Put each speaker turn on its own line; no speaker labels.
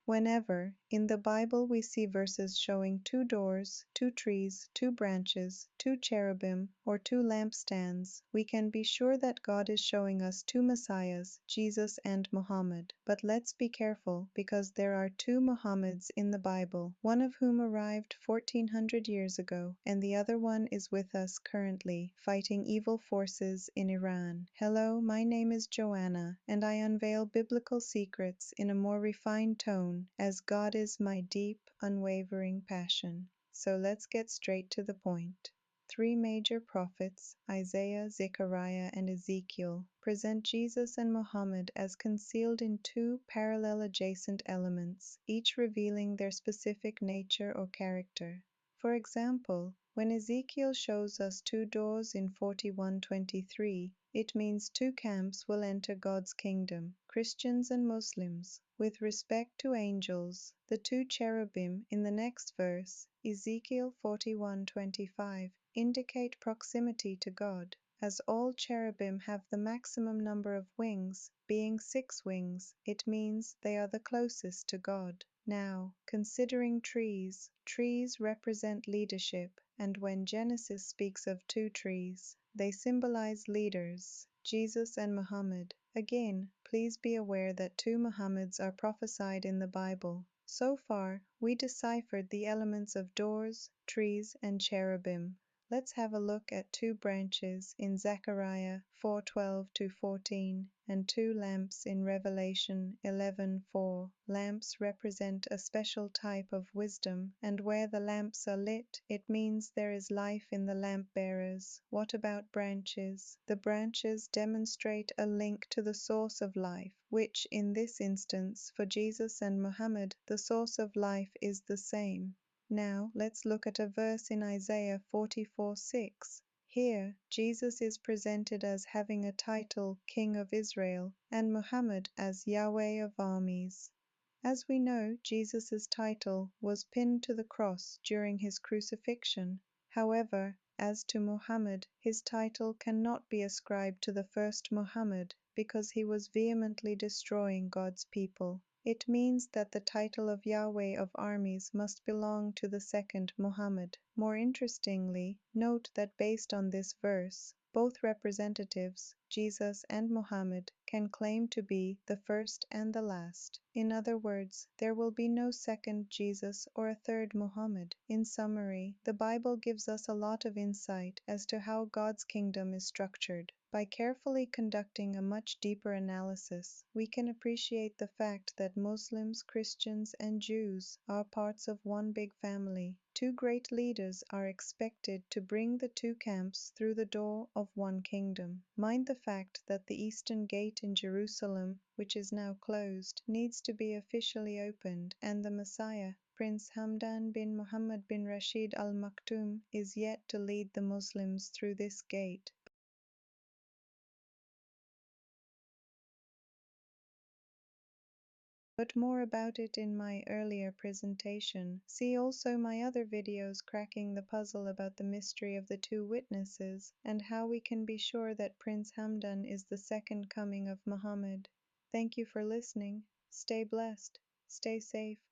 Whenever, in the Bible, we see verses showing two doors, two trees, two branches, two cherubim, or two lampstands, we can be sure that God is showing us two Messiahs, Jesus and Muhammad. But let's be careful, because there are two Muhammads in the Bible, one of whom arrived 1400 years ago, and the other one is with us currently, fighting evil forces in Iran. Hello, my name is Joanna, and I unveil biblical secrets in a more refined tone, as God is my deep, unwavering passion. So let's get straight to the point. Three major prophets, Isaiah, Zechariah, and Ezekiel, present Jesus and Muhammad as concealed in two parallel adjacent elements, each revealing their specific nature or character. For example, when Ezekiel shows us two doors in 41:23, it means two camps will enter God's kingdom, Christians and Muslims. With respect to angels, the two cherubim in the next verse, Ezekiel 41:25, indicate proximity to God, as all cherubim have the maximum number of wings, being 6 wings. It means they are the closest to God. Now, considering trees, trees represent leadership, and when Genesis speaks of two trees, they symbolize leaders, Jesus and Muhammad. Again, please be aware that two Muhammads are prophesied in the Bible. So far, we deciphered the elements of doors, trees, and cherubim. Let's have a look at two branches in Zechariah 4:12-14 and two lamps in Revelation 11:4. Lamps represent a special type of wisdom, and where the lamps are lit, it means there is life in the lamp bearers. What about branches? The branches demonstrate a link to the source of life, which in this instance, for Jesus and Muhammad, the source of life is the same. Now, let's look at a verse in Isaiah 44:6. Here, Jesus is presented as having a title, King of Israel, and Muhammad as Yahweh of armies. As we know, Jesus' title was pinned to the cross during his crucifixion. However, as to Muhammad, his title cannot be ascribed to the first Muhammad, because he was vehemently destroying God's people. It means that the title of Yahweh of armies must belong to the second Muhammad. More interestingly, note that based on this verse, both representatives, Jesus and Muhammad, can claim to be the first and the last. In other words, there will be no second Jesus or a third Muhammad. In summary, the Bible gives us a lot of insight as to how God's kingdom is structured. By carefully conducting a much deeper analysis, we can appreciate the fact that Muslims, Christians, and Jews are parts of one big family. Two great leaders are expected to bring the two camps through the door of one kingdom. Mind the fact that the Eastern Gate in Jerusalem, which is now closed, needs to be officially opened, and the Messiah, Prince Hamdan bin Muhammad bin Rashid Al Maktoum, is yet to lead the Muslims through this gate. But more about it in my earlier presentation. See also my other videos cracking the puzzle about the mystery of the two witnesses, and how we can be sure that Prince Hamdan is the second coming of Muhammad. Thank you for listening. Stay blessed. Stay safe.